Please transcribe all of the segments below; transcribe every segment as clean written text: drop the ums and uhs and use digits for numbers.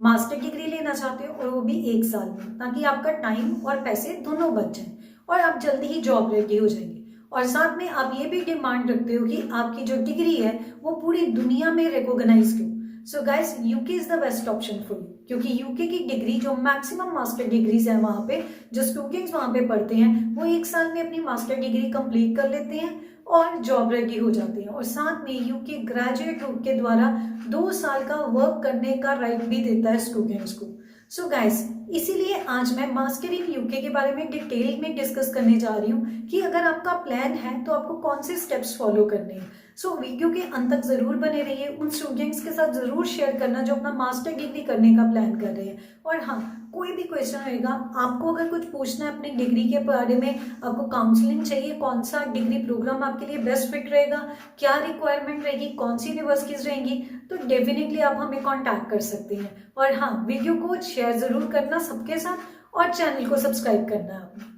Master degree लेना चाहते हो और वो भी 1 साल में, ताकि आपका टाइम और पैसे दोनों बच जाएं और आप जल्दी ही जॉब रेडी हो जाएंगे। और साथ में आप ये भी डिमांड रखते हो कि आपकी जो डिग्री है वो पूरी दुनिया में रिकॉग्नाइज्ड हो। So guys, UK is the best option for you, क्योंकि यूके की डिग्री जो मैक्सिमम मास्टर डिग्रीज है वहां पे जो स्टूडेंट्स वहां पे पढ़ते हैं वो 1 साल में अपनी मास्टर डिग्री कंप्लीट कर लेते हैं और जॉब रेडी हो जाते हैं। और साथ में यूके ग्रेजुएट रूट के द्वारा 2 साल का वर्क करने का राइट भी देता है स्टूडेंट्स को। सो गाइस, इसीलिए आज मैं मास्टर इन यूके के बारे में डिटेल में डिस्कस करने जा रही हूँ कि अगर आपका प्लान है तो आपको कौन से स्टेप्स फॉलो करने हैं। सो वीडियो के अंत तक जरूर बने रहिए, उन स्टूडेंट्स के साथ जरूर शेयर करना जो अपना मास्टर डिग्री करने का प्लान कर रहे हैं। और हाँ, कोई भी क्वेश्चन रहेगा, आपको अगर कुछ पूछना है अपनी डिग्री के बारे में, आपको काउंसलिंग चाहिए, कौन सा डिग्री प्रोग्राम आपके लिए बेस्ट फिट रहेगा, क्या रिक्वायरमेंट रहेगी, कौन सी यूनिवर्सिटीज रहेंगी, तो डेफिनेटली आप हमें कांटेक्ट कर सकते हैं। और हाँ, वीडियो को शेयर जरूर करना सबके साथ और चैनल को सब्सक्राइब करना आपने।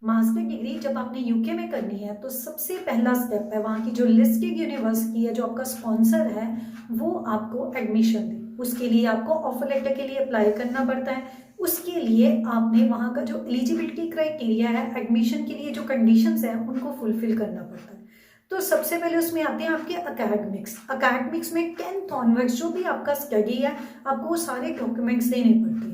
मास्टर डिग्री जब आपने यूके में करनी है तो सबसे पहला स्टेप है वहाँ की जो लिस्टेड यूनिवर्सिटी है जो आपका स्पॉन्सर है वो आपको एडमिशन दे। उसके लिए आपको ऑफर लेटर के लिए अप्लाई करना पड़ता है। उसके लिए आपने वहाँ का जो एलिजिबिलिटी क्राइटेरिया है एडमिशन के लिए जो कंडीशंस हैं उनको फुलफिल करना पड़ता है। तो सबसे पहले उसमें आते हैं आपके अकेडमिक्स में 10th ऑनवर्ड्स जो भी आपका स्टडी है आपको वो सारे डॉक्यूमेंट्स देने पड़ते हैं।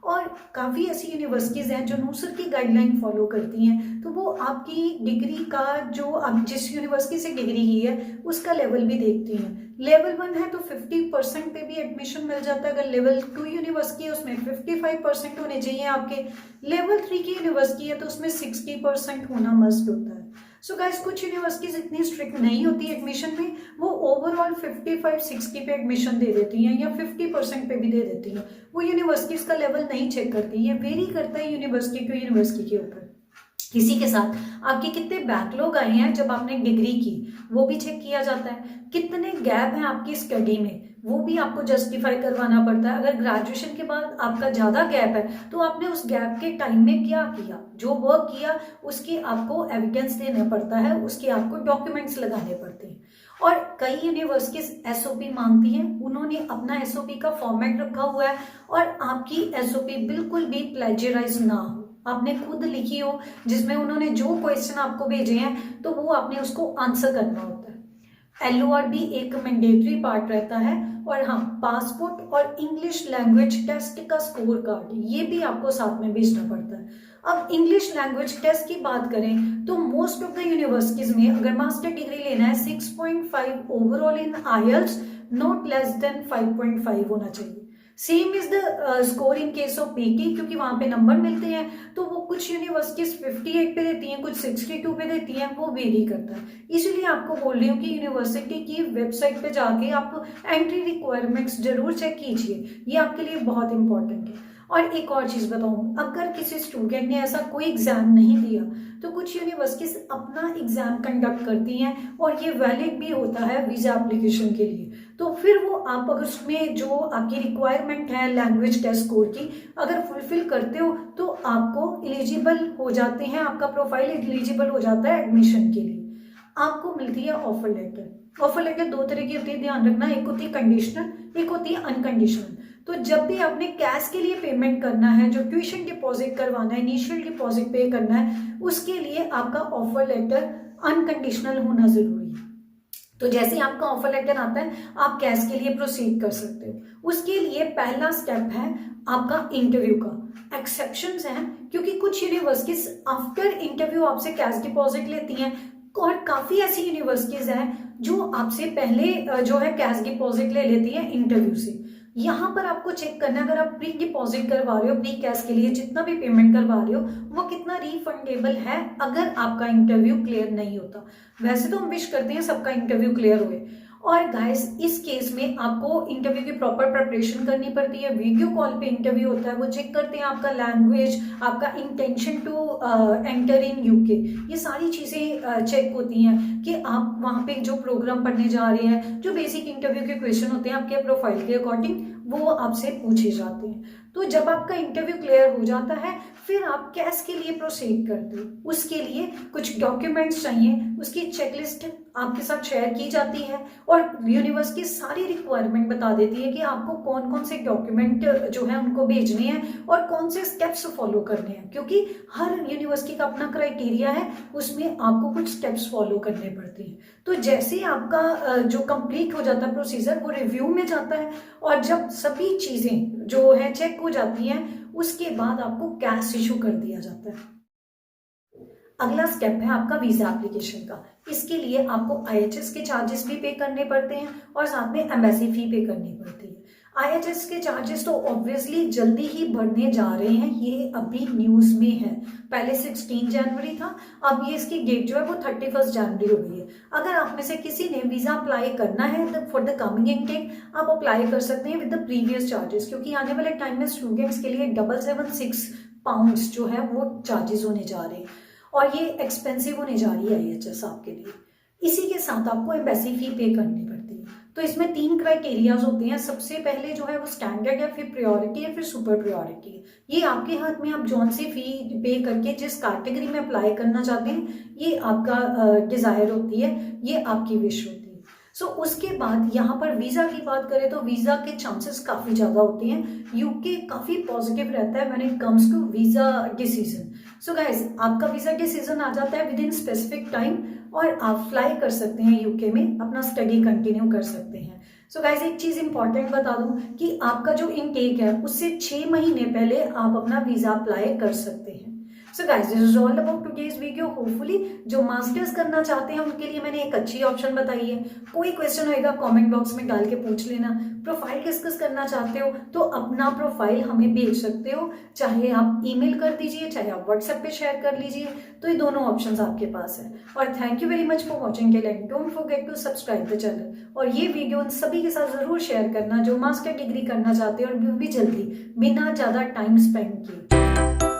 और काफ़ी ऐसी यूनिवर्सिटीज़ हैं जो नूसर की गाइडलाइन फॉलो करती हैं, तो वो आपकी डिग्री का जो आप जिस यूनिवर्सिटी से डिग्री की है उसका लेवल भी देखती हैं। लेवल 1 है तो 50% पे भी एडमिशन मिल जाता है। अगर लेवल 2 यूनिवर्सिटी है उसमें 55% होने चाहिए आपके। लेवल 3 की यूनिवर्सिटी है तो उसमें 60% होना मस्ट होता है। सो गाइस, कुछ यूनिवर्सिटीज इतनी स्ट्रिक्ट नहीं होती एडमिशन में, वो ओवरऑल 55-60 पे एडमिशन दे देती हैं या 50% पे भी दे देती हैं। वो यूनिवर्सिटीज का लेवल नहीं चेक करती, ये वेरी करता है यूनिवर्सिटी टू यूनिवर्सिटी के ऊपर। इसी के साथ आपके कितने बैकलॉग आए हैं जब आपने डिग्री की वो भी चेक किया जाता है। कितने गैप हैं आपकी स्टडी में वो भी आपको जस्टिफाई करवाना पड़ता है। अगर ग्रेजुएशन के बाद आपका ज़्यादा गैप है तो आपने उस गैप के टाइम में क्या किया, जो वर्क किया उसकी आपको एविडेंस देना पड़ता है, उसके आपको डॉक्यूमेंट्स लगाने पड़ते हैं। और कई यूनिवर्सिटीज एसओपी मांगती हैं, उन्होंने अपना एसओपी का फॉर्मेट रखा हुआ है और आपकी एसओपी बिल्कुल भी प्लेजराइज ना हो, आपने खुद लिखी हो, जिसमें उन्होंने जो क्वेश्चन आपको भेजे हैं तो वो आपने उसको आंसर करना होता है। LOR भी एक मैंडेटरी पार्ट रहता है। और हाँ, पासपोर्ट और इंग्लिश लैंग्वेज टेस्ट का स्कोर कार्ड ये भी आपको साथ में भेजना पड़ता है। अब इंग्लिश लैंग्वेज टेस्ट की बात करें तो मोस्ट ऑफ द यूनिवर्सिटीज में अगर मास्टर डिग्री लेना है 6.5 overall in IELTS, not less than 5.5 होना चाहिए। Same is the score in case of PT, क्योंकि वहां पे नंबर मिलते हैं तो वो कुछ यूनिवर्सिटीज 58 पे देती हैं, कुछ 62 पे देती हैं, वो वेरी करता है। इसीलिए आपको बोल रही हूँ कि यूनिवर्सिटी की वेबसाइट पे जाके आप एंट्री रिक्वायरमेंट्स जरूर चेक कीजिए, ये आपके लिए बहुत इंपॉर्टेंट है। और एक और चीज बताऊं, अगर किसी स्टूडेंट ने ऐसा कोई एग्जाम नहीं दिया तो कुछ यूनिवर्सिटीज अपना एग्जाम कंडक्ट करती हैं और ये वैलिड भी होता है वीजा एप्लीकेशन के लिए। तो फिर वो आप अगर उसमें जो आपकी रिक्वायरमेंट है लैंग्वेज टेस्ट स्कोर की अगर फुलफिल करते हो तो आपको एलिजिबल हो जाते हैं, आपका प्रोफाइल एलिजिबल हो जाता है एडमिशन के लिए। आपको मिलती है ऑफर लेटर। ऑफर लेटर 2 तरह की होती है, ध्यान रखना, एक होती है कंडीशनल, एक होती है अनकंडीशनल। तो जब भी आपने कैश के लिए पेमेंट करना है, जो ट्यूशन डिपॉजिट करवाना है, इनिशियल डिपॉजिट पे करना है, उसके लिए आपका ऑफर लेटर अनकंडीशनल होना जरूरी है। तो जैसे आपका ऑफर लेटर आता है आप कैश के लिए प्रोसीड कर सकते हो। उसके लिए पहला स्टेप है आपका इंटरव्यू का। एक्सेप्शंस हैं क्योंकि कुछ यूनिवर्सिटीज आफ्टर इंटरव्यू आपसे कैश डिपॉजिट लेती हैं और काफी ऐसी यूनिवर्सिटीज हैं जो आपसे पहले जो है कैश डिपॉजिट ले लेती हैं इंटरव्यू से। यहाँ पर आपको चेक करना है, अगर आप प्री डिपॉजिट करवा रहे हो, प्री कैश के लिए जितना भी पेमेंट करवा रहे हो वो कितना रिफंडेबल है अगर आपका इंटरव्यू क्लियर नहीं होता। वैसे तो हम विश करते हैं सबका इंटरव्यू क्लियर हुए। और गाइस, इस केस में आपको इंटरव्यू की प्रॉपर प्रिपरेशन करनी पड़ती है। वीडियो कॉल पे इंटरव्यू होता है, वो चेक करते हैं आपका लैंग्वेज, आपका intention to enter in UK, ये सारी चीज़ें चेक होती हैं कि आप वहाँ पे जो प्रोग्राम पढ़ने जा रहे हैं, जो बेसिक इंटरव्यू के क्वेश्चन होते हैं आपके प्रोफाइल के अकॉर्डिंग वो आपसे पूछे जाते हैं। तो जब आपका इंटरव्यू क्लियर हो जाता है फिर आप कैश के लिए प्रोसीड करते हो। उसके लिए कुछ डॉक्यूमेंट्स चाहिए, उसकी चेकलिस्ट आपके साथ शेयर की जाती है और यूनिवर्स की सारी रिक्वायरमेंट बता देती है कि आपको कौन कौन से डॉक्यूमेंट जो है उनको भेजने हैं और कौन से स्टेप्स फॉलो करने हैं, क्योंकि हर यूनिवर्सिटी का अपना क्राइटेरिया है, उसमें आपको कुछ स्टेप्स फॉलो करने पड़ते हैं। तो जैसे ही आपका जो कंप्लीट हो जाता है प्रोसीजर, वो रिव्यू में जाता है और जब सभी चीजें जो है चेक हो जाती हैं, उसके बाद आपको कैश इशू कर दिया जाता है। अगला स्टेप है आपका वीजा एप्लीकेशन का। इसके लिए आपको IHS के चार्जेस भी पे करने पड़ते हैं और साथ में एम्बेसी फी पे करनी पड़ती है। IHS के चार्जेस तो ऑब्वियसली जल्दी ही बढ़ने जा रहे हैं, ये अभी न्यूज में है। पहले 16 जनवरी था, अब ये इसकी डेट जो है वो 31 जनवरी हो गई है। अगर आप में से किसी ने वीजा अप्लाई करना है फॉर द कमिंग इनटेक, आप अप्लाई कर सकते हैं विद द प्रीवियस चार्जेस, क्योंकि आने वाले टाइम में स्टूडेंट्स के लिए 776 पाउंड्स जो है वो चार्जेस होने जा रहे हैं और ये एक्सपेंसिव होने जा रही है IHS आपके लिए। इसी के साथ आपको एम्बेसी फी पे करनी पड़ती है। तो इसमें 3 क्राइटेरियाज होते हैं। सबसे पहले जो है वो स्टैंडर्ड है, फिर प्रायोरिटी है, फिर सुपर प्रायोरिटी है। ये आपके हाथ में, आप जौन सी फी पे करके जिस कैटेगरी में अप्लाई करना चाहते हैं, ये आपका डिजायर होती है, ये आपकी विश होती है। सो उसके बाद यहाँ पर वीजा की बात करें तो वीजा के चांसेस काफी ज्यादा होते हैं। यूके काफी पॉजिटिव रहता है when it comes to visa decision. So guys, आपका वीजा डिसीजन आ जाता है विद इन स्पेसिफिक टाइम और आप फ्लाई कर सकते हैं यूके में, अपना स्टडी कंटिन्यू कर सकते हैं। सो गाइस, एक चीज इंपॉर्टेंट बता दूं कि आपका जो इनटेक है उससे 6 महीने पहले आप अपना वीजा अप्लाई कर सकते हैं। So guys, this is all about today's video. Hopefully जो मास्टर्स करना चाहते हैं उनके लिए मैंने एक अच्छी ऑप्शन बताई है। कोई क्वेश्चन होएगा कमेंट बॉक्स में डाल के पूछ लेना। प्रोफाइल डिस्कस करना चाहते हो तो अपना प्रोफाइल हमें भेज सकते हो, चाहे आप ईमेल कर दीजिए, चाहे आप व्हाट्सएप पे शेयर कर लीजिए। तो ये दोनों ऑप्शंस आपके पास है। और thank you very much for watching till end. Don't forget to subscribe the channel और ये वीडियो उन सभी के साथ जरूर शेयर करना जो मास्टर डिग्री करना चाहते हैं और भी जल्दी, बिना ज्यादा टाइम स्पेंड किए।